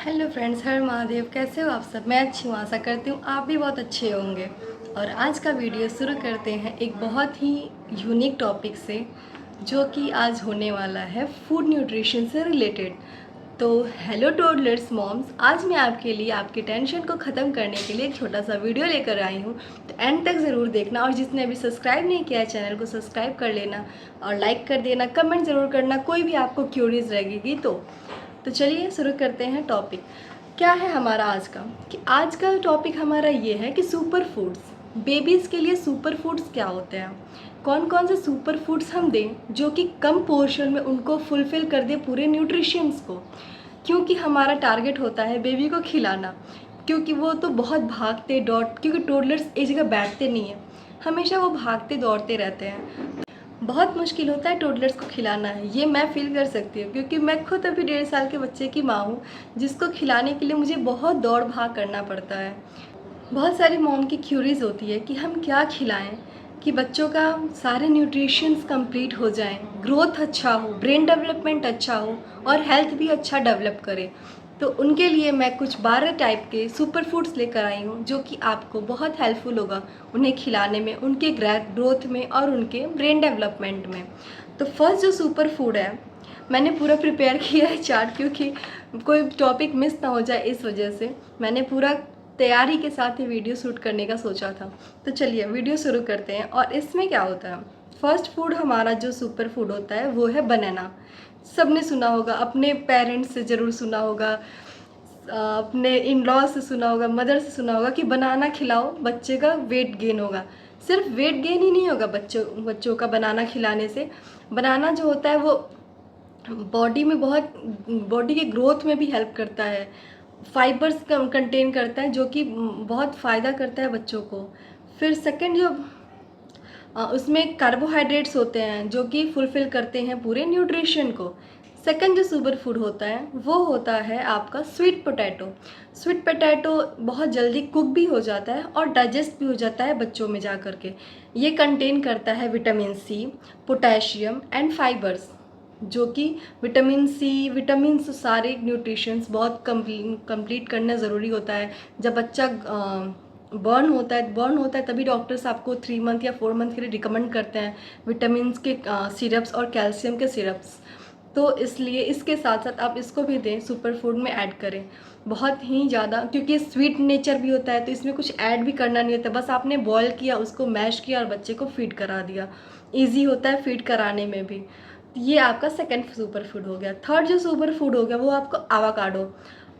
Hello friends, हर महादेव। कैसे हो आप सब? मैं अच्छी हूँ, आशा करती हूँ आप भी बहुत अच्छे होंगे। और आज का वीडियो शुरू करते हैं एक बहुत ही यूनिक टॉपिक से, जो कि आज होने वाला है फूड न्यूट्रिशन से रिलेटेड। तो हेलो टोडलर्स मॉम्स, आज मैं आपके लिए आपकी टेंशन को ख़त्म करने के लिए एक छोटा सा वीडियो लेकर आई हूँ। तो एंड तक ज़रूर देखना, और जिसने अभी सब्सक्राइब नहीं किया है चैनल को सब्सक्राइब कर लेना और लाइक कर देना, कमेंट ज़रूर करना कोई भी आपको क्यूरीज रहेगी तो चलिए शुरू करते हैं। टॉपिक क्या है हमारा आज का? कि आज का टॉपिक हमारा ये है कि सुपर फूड्स, बेबीज़ के लिए सुपर फूड्स क्या होते हैं, कौन कौन से सुपर फूड्स हम दें जो कि कम पोर्शन में उनको फुलफ़िल कर दे पूरे न्यूट्रिशंस को। क्योंकि हमारा टारगेट होता है बेबी को खिलाना, क्योंकि वो तो बहुत भागते दौड़, क्योंकि टोडलर्स एक जगह बैठते नहीं हैं, हमेशा वो भागते दौड़ते रहते हैं। बहुत मुश्किल होता है टोडलर्स को खिलाना है, ये मैं फील कर सकती हूँ, क्योंकि मैं खुद अभी 1.5 साल के बच्चे की माँ हूँ, जिसको खिलाने के लिए मुझे बहुत दौड़ भाग करना पड़ता है। बहुत सारी मॉम की क्यूरीज होती है कि हम क्या खिलाएं कि बच्चों का सारे न्यूट्रिशंस कंप्लीट हो जाएं, ग्रोथ अच्छा हो, ब्रेन डेवलपमेंट अच्छा हो और हेल्थ भी अच्छा डेवलप करे। तो उनके लिए मैं कुछ 12 टाइप के सुपर फूड्स लेकर आई हूँ, जो कि आपको बहुत हेल्पफुल होगा उन्हें खिलाने में, उनके ग्रोथ में और उनके ब्रेन डेवलपमेंट में। तो फर्स्ट जो सुपर फूड है, मैंने पूरा प्रिपेयर किया है चार्ट, क्योंकि कोई टॉपिक मिस ना हो जाए, इस वजह से मैंने पूरा तैयारी के साथ ही वीडियो शूट करने का सोचा था। तो चलिए वीडियो शुरू करते हैं। और इसमें क्या होता है, फर्स्ट फूड हमारा जो सुपर फूड होता है वो है बनाना। सबने सुना होगा, अपने पेरेंट्स से ज़रूर सुना होगा, अपने इन लॉ से सुना होगा, मदर से सुना होगा कि बनाना खिलाओ बच्चे का वेट गेन होगा। सिर्फ वेट गेन ही नहीं होगा बच्चों का बनाना खिलाने से। बनाना जो होता है वो बॉडी में बॉडी के ग्रोथ में भी हेल्प करता है, फाइबर्स कंटेन करता है, जो कि बहुत फ़ायदा करता है बच्चों को। फिर सेकंड जो उसमें कार्बोहाइड्रेट्स होते हैं जो कि फुलफ़िल करते हैं पूरे न्यूट्रिशन को। सेकंड जो सुपर फूड होता है वो होता है आपका स्वीट पोटैटो। स्वीट पोटैटो बहुत जल्दी कुक भी हो जाता है और डाइजेस्ट भी हो जाता है बच्चों में जा कर के। ये कंटेन करता है vitamin C, potassium and fibres, जो कि विटामिन सी, विटामिन्स, सारे न्यूट्रिशंस बहुत कंप्लीट करना ज़रूरी होता है। जब बच्चा बर्न होता है तभी डॉक्टर्स आपको 3 मंथ या 4 मंथ के लिए रिकमेंड करते हैं विटामिन के सिरप्स और कैल्शियम के सिरप्स। तो इसलिए इसके साथ साथ आप इसको भी दें, सुपर फूड में ऐड करें बहुत ही ज़्यादा, क्योंकि स्वीट नेचर भी होता है, तो इसमें कुछ ऐड भी करना नहीं होता, बस आपने बॉयल किया, उसको मैश किया और बच्चे को फीड करा दिया। ईजी होता है फीड कराने में भी। ये आपका सेकंड सुपर फूड हो गया। थर्ड जो सुपर फूड हो गया वो आपको आवाकाडो।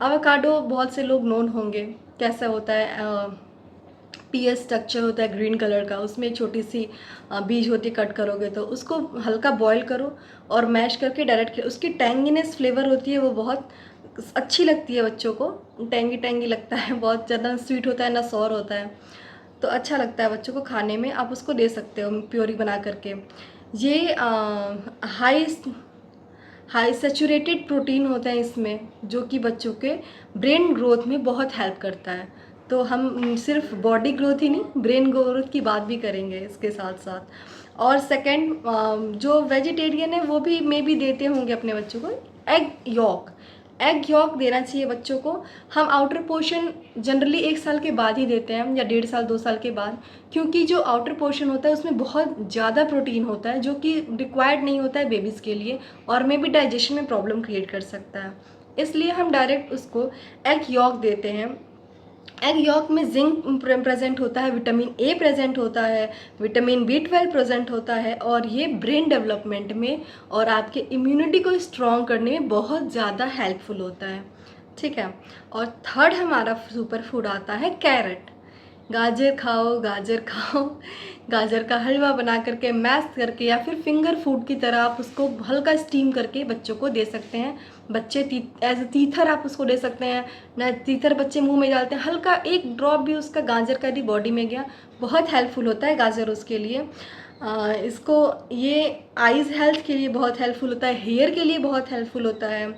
आवाकाडो बहुत से लोग नोन होंगे, कैसा होता है, पीएस स्ट्रक्चर होता है ग्रीन कलर का, उसमें छोटी सी बीज होती है, कट करोगे तो उसको हल्का बॉईल करो और मैश करके डायरेक्ट, उसकी टैंगीनेस फ्लेवर होती है वो बहुत अच्छी लगती है बच्चों को। टैंगी टैंगी लगता है, बहुत ज़्यादा स्वीट होता है ना सॉर होता है, तो अच्छा लगता है बच्चों को खाने में। आप उसको दे सकते हो प्योरी बना करके। ये हाई हाई सेचूरेटेड प्रोटीन होता है इसमें, जो कि बच्चों के ब्रेन ग्रोथ में बहुत हेल्प करता है। तो हम सिर्फ बॉडी ग्रोथ ही नहीं, ब्रेन ग्रोथ की बात भी करेंगे इसके साथ साथ। और सेकंड जो वेजिटेरियन है वो भी मे भी देते होंगे अपने बच्चों को, एग यॉक देना चाहिए बच्चों को। हम आउटर पोर्शन जनरली 1 साल के बाद ही देते हैं, या 1.5 साल 2 साल के बाद, क्योंकि जो आउटर पोर्शन होता है उसमें बहुत ज़्यादा प्रोटीन होता है, जो कि रिक्वायर्ड नहीं होता है बेबीज़ के लिए, और मे भी डाइजेशन में प्रॉब्लम क्रिएट कर सकता है। इसलिए हम डायरेक्ट उसको एग यॉक देते हैं। एग यॉक में जिंक प्रेजेंट होता है, विटामिन ए प्रेजेंट होता है, विटामिन B12 प्रेजेंट होता है, और ये ब्रेन डेवलपमेंट में और आपके इम्यूनिटी को स्ट्रॉन्ग करने में बहुत ज़्यादा हेल्पफुल होता है। ठीक है। और थर्ड हमारा सुपर फूड आता है कैरेट। गाजर खाओ, गाजर खाओ। गाजर का हलवा बना करके, मैश करके, या फिर फिंगर फूड की तरह आप उसको हल्का स्टीम करके बच्चों को दे सकते हैं। बच्चे एज ए तीथर आप उसको दे सकते हैं ना, तीथर बच्चे मुंह में डालते हैं, हल्का एक ड्रॉप भी उसका गाजर का यदि बॉडी में गया, बहुत हेल्पफुल होता है गाजर उसके लिए। इसको ये आइज़ हेल्थ के लिए बहुत हेल्पफुल होता है, हेयर के लिए बहुत हेल्पफुल होता है,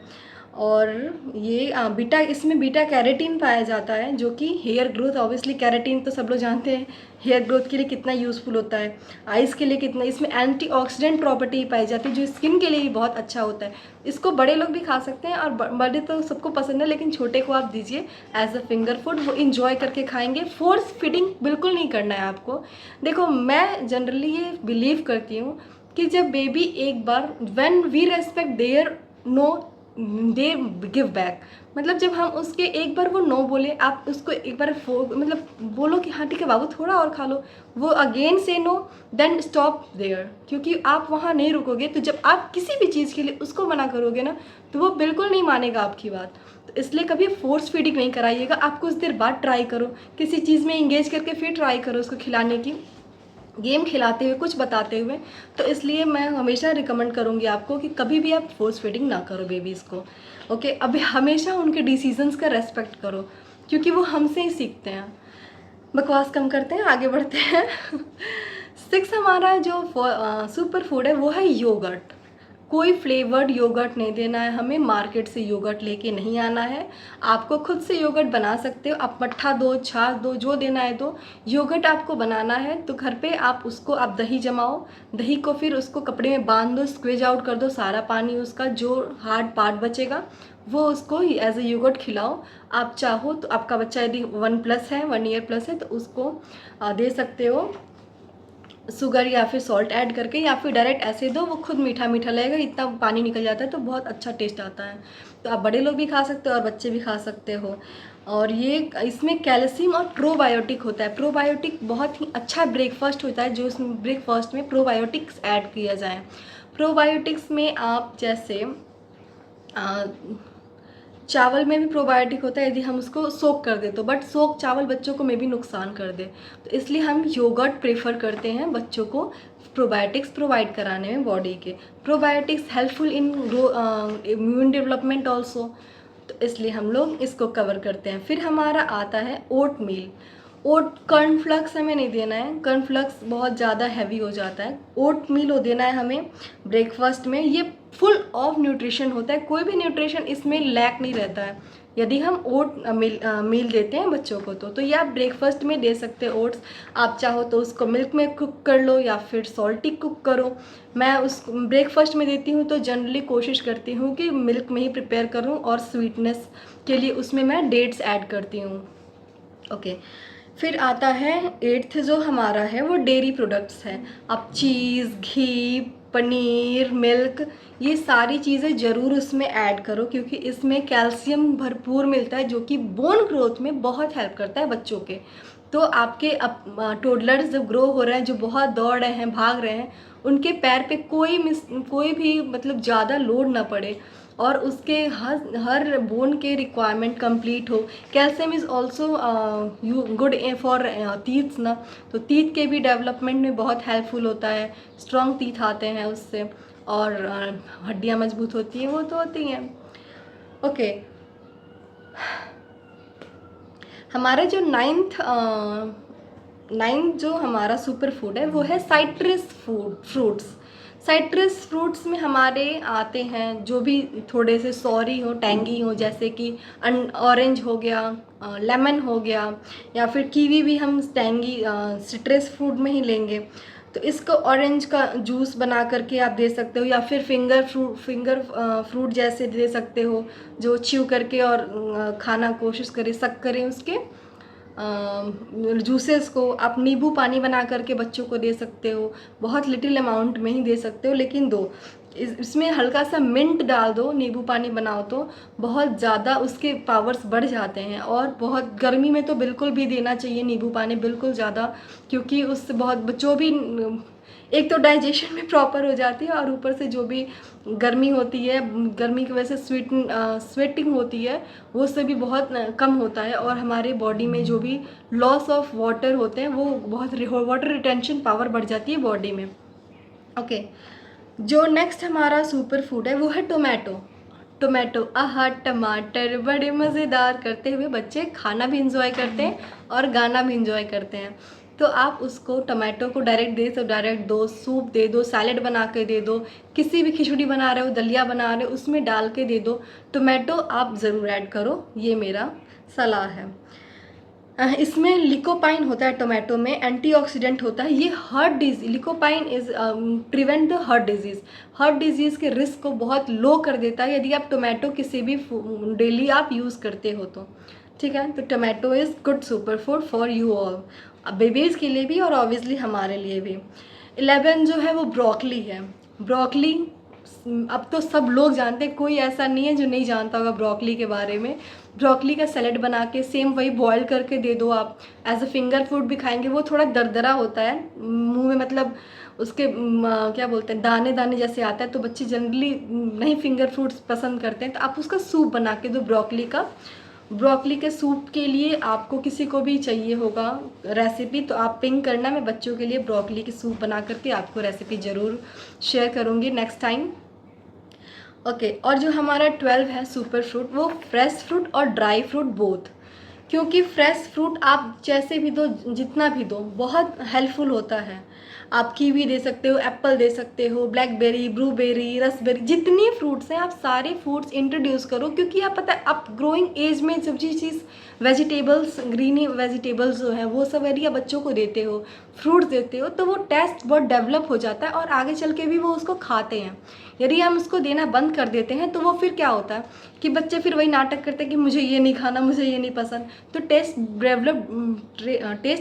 और ये बीटा, इसमें बीटा कैरोटीन पाया जाता है जो कि हेयर ग्रोथ, ऑब्वियसली कैरोटीन तो सब लोग जानते हैं हेयर ग्रोथ के लिए कितना यूज़फुल होता है, आइज़ के लिए कितना, इसमें एंटीऑक्सीडेंट प्रॉपर्टी पाई जाती है जो स्किन के लिए भी बहुत अच्छा होता है। इसको बड़े लोग भी खा सकते हैं और बड़े तो सबको पसंद है, लेकिन छोटे को आप दीजिए एज अ फिंगर फूड, वो इंजॉय करके खाएंगे। फोर्स फीडिंग बिल्कुल नहीं करना है आपको। देखो मैं जनरली ये बिलीव करती हूँ कि जब बेबी एक बार, when we respect there no they give back, मतलब जब हम उसके एक बार वो नो बोले, आप उसको एक बार मतलब बोलो कि हाँ ठीक है बाबू थोड़ा और खा लो, वो अगेन से नो, देन स्टॉप देयर, क्योंकि आप वहाँ नहीं रुकोगे। तो जब आप किसी भी चीज़ के लिए उसको मना करोगे ना, तो वो बिल्कुल नहीं मानेगा आपकी बात। तो इसलिए कभी फोर्स फीडिंग नहीं कराइएगा। आप कुछ देर बाद ट्राई करो, किसी चीज़ में इंगेज करके फिर ट्राई करो उसको खिलाने की, गेम खिलाते हुए, कुछ बताते हुए। तो इसलिए मैं हमेशा रिकमेंड करूँगी आपको कि कभी भी आप फोर्स फीडिंग ना करो बेबीज़ को। ओके, अभी हमेशा उनके डिसीजंस का रेस्पेक्ट करो, क्योंकि वो हमसे ही सीखते हैं। बकवास कम करते हैं, आगे बढ़ते हैं। 6 हमारा जो सुपर फूड है वो है योगर्ट। कोई फ्लेवर्ड योगर्ट नहीं देना है हमें, मार्केट से योगर्ट लेके नहीं आना है। आपको खुद से योगर्ट बना सकते हो, आप मट्ठा दो, छाछ दो, जो देना है दो। योगर्ट आपको बनाना है तो घर पे आप उसको, आप दही जमाओ, दही को फिर उसको कपड़े में बांध दो, स्क्वेज आउट कर दो सारा पानी उसका, जो हार्ड पार्ट बचेगा वो उसको एज ए योगर्ट खिलाओ। आप चाहो तो, आपका बच्चा यदि 1+ है, 1 ईयर प्लस है, तो उसको दे सकते हो शुगर या फिर सॉल्ट ऐड करके, या फिर डायरेक्ट ऐसे दो, वो खुद मीठा मीठा लगेगा, इतना पानी निकल जाता है तो बहुत अच्छा टेस्ट आता है। तो आप बड़े लोग भी खा सकते हो और बच्चे भी खा सकते हो। और ये इसमें कैल्शियम और प्रोबायोटिक होता है। प्रोबायोटिक बहुत ही अच्छा ब्रेकफास्ट होता है, जो इसमें ब्रेकफास्ट में प्रोबायोटिक्स ऐड किया जाए। प्रोबायोटिक्स में आप जैसे चावल में भी प्रोबायोटिक होता है यदि हम उसको सोक कर दे तो, बट सोक चावल बच्चों को में भी नुकसान कर दे, तो इसलिए हम योगर्ट प्रेफर करते हैं बच्चों को प्रोबायोटिक्स प्रोवाइड कराने में बॉडी के। Probiotics helpful in immune development also, तो इसलिए हम लोग इसको कवर करते हैं। फिर हमारा आता है ओट मील। ओट कॉर्नफ्लक्स हमें नहीं देना है, कॉर्नफ्लक्स बहुत ज़्यादा हैवी हो जाता है। ओट मील हो देना है हमें ब्रेकफास्ट में। ये फुल ऑफ न्यूट्रिशन होता है, कोई भी न्यूट्रिशन इसमें लैक नहीं रहता है यदि हम ओट मील देते हैं बच्चों को। तो ये आप ब्रेकफास्ट में दे सकते हो ओट्स। आप चाहो तो उसको मिल्क में कुक कर लो या फिर सॉल्टी कुक करो। मैं उस ब्रेकफास्ट में देती हूँ तो जनरली कोशिश करती हूँ कि मिल्क में ही प्रिपेयर करूँ, और स्वीटनेस के लिए उसमें मैं डेट्स ऐड करती हूँ। ओके, फिर आता है 8th जो हमारा है वो डेयरी प्रोडक्ट्स है। आप चीज़, घी, पनीर, मिल्क, ये सारी चीज़ें ज़रूर उसमें ऐड करो, क्योंकि इसमें कैल्शियम भरपूर मिलता है जो कि बोन ग्रोथ में बहुत हेल्प करता है बच्चों के। तो आपके टोडलर्स जब ग्रो हो रहे हैं, जो बहुत दौड़ रहे हैं, भाग रहे हैं, उनके पैर पे कोई भी मतलब ज़्यादा लोड ना पड़े, और उसके हर बोन के रिक्वायरमेंट कंप्लीट हो। Calcium is also good for teeths ना, तो टीथ के भी डेवलपमेंट में बहुत हेल्पफुल होता है। स्ट्रॉन्ग टीथ आते हैं उससे, और हड्डियाँ मजबूत होती हैं, वो तो होती हैं। ओके, हमारा जो नाइन्थ जो हमारा सुपर फूड है वो है साइट्रस फ्रूट्स। साइट्रस फ्रूट्स में हमारे आते हैं जो भी थोड़े से सॉरी हो, टैंगी हो, जैसे कि ऑरेंज हो गया, लेमन हो गया, या फिर कीवी भी हम टैंगी सिट्रस फ्रूट में ही लेंगे। तो इसको ऑरेंज का जूस बना करके आप दे सकते हो, या फिर फिंगर फ्रूट जैसे दे सकते हो, जो च्यू करके और खाना कोशिश करें, सक करें उसके जूसेस को। आप नींबू पानी बना करके बच्चों को दे सकते हो, बहुत लिटिल अमाउंट में ही दे सकते हो, लेकिन दो इसमें हल्का सा मिंट डाल दो, नींबू पानी बनाओ तो बहुत ज़्यादा उसके पावर्स बढ़ जाते हैं। और बहुत गर्मी में तो बिल्कुल भी देना चाहिए नींबू पानी, बिल्कुल ज़्यादा, क्योंकि उससे बहुत बच्चों भी, एक तो डाइजेशन में प्रॉपर हो जाती है, और ऊपर से जो भी गर्मी होती है, गर्मी की वजह से स्वेटिंग होती है, वो से भी बहुत कम होता है, और हमारे बॉडी में जो भी लॉस ऑफ वाटर होते हैं वो बहुत, वाटर रिटेंशन पावर बढ़ जाती है बॉडी में। ओके, जो नेक्स्ट हमारा सुपर फूड है वो है टोमेटो। आहा, टमाटर बड़े मज़ेदार, करते हुए बच्चे खाना भी इंजॉय करते हैं और गाना भी इंजॉय करते हैं। तो आप उसको टमाटो को डायरेक्ट दे तो डायरेक्ट दो, सूप दे दो, सैलेड बना के दे दो, किसी भी खिचड़ी बना रहे हो, दलिया बना रहे हो, उसमें डाल के दे दो। टोमेटो आप ज़रूर ऐड करो, ये मेरा सलाह है। इसमें लिकोपाइन होता है, टोमेटो में एंटीऑक्सीडेंट होता है। ये heart disease, lycopene is prevent the heart disease के रिस्क को बहुत लो कर देता है यदि आप टोमेटो किसी भी डेली आप यूज़ करते हो तो, ठीक है। तो tomato is good super food for you all, babies के लिए भी और ऑब्वियसली हमारे लिए भी। 11 जो है वो ब्रोकली है। ब्रोकली अब तो सब लोग जानते हैं, कोई ऐसा नहीं है जो नहीं जानता होगा ब्रोकली के बारे में। ब्रोकली का सैलेड बना के सेम वही बॉयल करके दे दो आप, एज अ फिंगर फूड भी खाएंगे। वो थोड़ा दरदरा होता है मुंह में, मतलब उसके क्या बोलते हैं, दाने दाने जैसे आता है, तो बच्चे जनरली नहीं फिंगर फ्रूट्स पसंद करते हैं। तो आप उसका सूप बना के दो ब्रोकली का। ब्रोकली के सूप के लिए आपको किसी को भी चाहिए होगा रेसिपी तो आप पिंग करना, मैं बच्चों के लिए ब्रोकली की सूप बना करके आपको रेसिपी ज़रूर शेयर करूँगी नेक्स्ट टाइम। ओके, और जो हमारा 12 है सुपर फ्रूट, वो फ्रेश फ्रूट और ड्राई फ्रूट बोथ। क्योंकि फ्रेश फ्रूट आप जैसे भी दो, जितना भी दो, बहुत हेल्पफुल होता है। आप कीवी दे सकते हो, एप्पल दे सकते हो, ब्लैकबेरी, ब्लूबेरी, रसबेरी, जितनी फ्रूट्स हैं आप सारे फ्रूट्स इंट्रोड्यूस करो। क्योंकि आप पता है आप ग्रोइंग एज में जब चीज़ वेजिटेबल्स, ग्रीनी वेजिटेबल्स जो है वो सब यदि आप बच्चों को देते हो, फ्रूट्स देते हो, तो वो टेस्ट बहुत डेवलप हो जाता है और आगे चल के भी वो उसको खाते हैं। यदि हम उसको देना बंद कर देते हैं तो वो फिर क्या होता है कि बच्चे फिर वही नाटक करते हैं कि मुझे ये नहीं खाना, मुझे ये नहीं पसंद। तो टेस्ट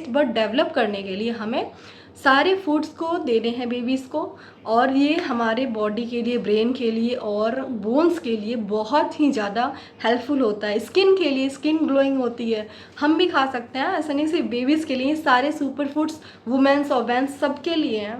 बड डेवलप करने के लिए हमें सारे फूड्स को देने हैं बेबीज़ को, और ये हमारे बॉडी के लिए, ब्रेन के लिए और बोन्स के लिए बहुत ही ज़्यादा हेल्पफुल होता है। स्किन के लिए, स्किन ग्लोइंग होती है, हम भी खा सकते हैं, ऐसा नहीं सिर्फ बेबीज़ के लिए। सारे सुपर फूड्स वुमेन्स और मेंस सबके लिए हैं।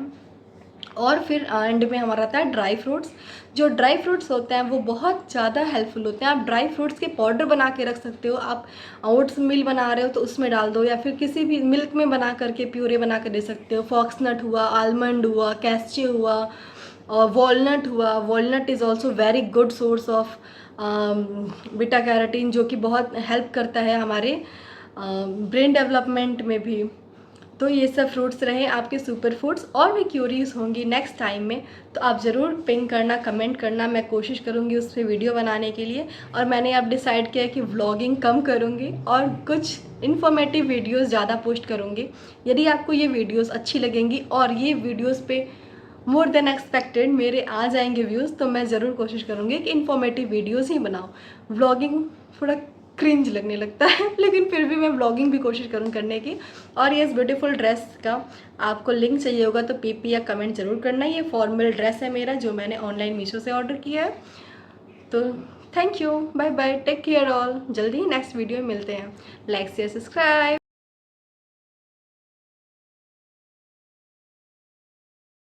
और फिर एंड में हमारा आता है ड्राई फ्रूट्स। जो ड्राई फ्रूट्स होते हैं वो बहुत ज़्यादा हेल्पफुल होते हैं। आप ड्राई फ्रूट्स के पाउडर बना के रख सकते हो। आप ओट्स मिल बना रहे हो तो उसमें डाल दो, या फिर किसी भी मिल्क में बना करके प्यूरे बना कर दे सकते हो। फॉक्सनट हुआ, आलमंड हुआ, कैस्चे हुआ और वॉलनट हुआ। Walnut is also very good source of beta carotene, जो कि बहुत हेल्प करता है हमारे ब्रेन डेवलपमेंट में भी। तो ये सब फ्रूट्स रहे आपके सुपर फूड्स। और भी क्यूरीज होंगी नेक्स्ट टाइम में तो आप ज़रूर पिंग करना, कमेंट करना, मैं कोशिश करूँगी उस पर वीडियो बनाने के लिए। और मैंने अब डिसाइड किया कि व्लॉगिंग कम करूँगी और कुछ इन्फॉर्मेटिव वीडियोस ज़्यादा पोस्ट करूँगी। यदि आपको ये वीडियोस अच्छी लगेंगी और ये वीडियोस पे मोर देन एक्सपेक्टेड मेरे आ जाएंगे व्यूज़, तो मैं ज़रूर कोशिश करूँगी कि इन्फॉर्मेटिव वीडियोज़ ही बनाऊँ। व्लॉगिंग थोड़ा क्रिंज लगने लगता है लेकिन फिर भी मैं ब्लॉगिंग भी कोशिश करूँ करने की। और ये इस ब्यूटीफुल ड्रेस का आपको लिंक चाहिए होगा तो पीपी या कमेंट ज़रूर करना। ये फॉर्मल ड्रेस है मेरा, जो मैंने ऑनलाइन मीशो से ऑर्डर किया है। तो thank you, bye bye, take care all. जल्दी ही नेक्स्ट वीडियो में मिलते हैं। Like share subscribe.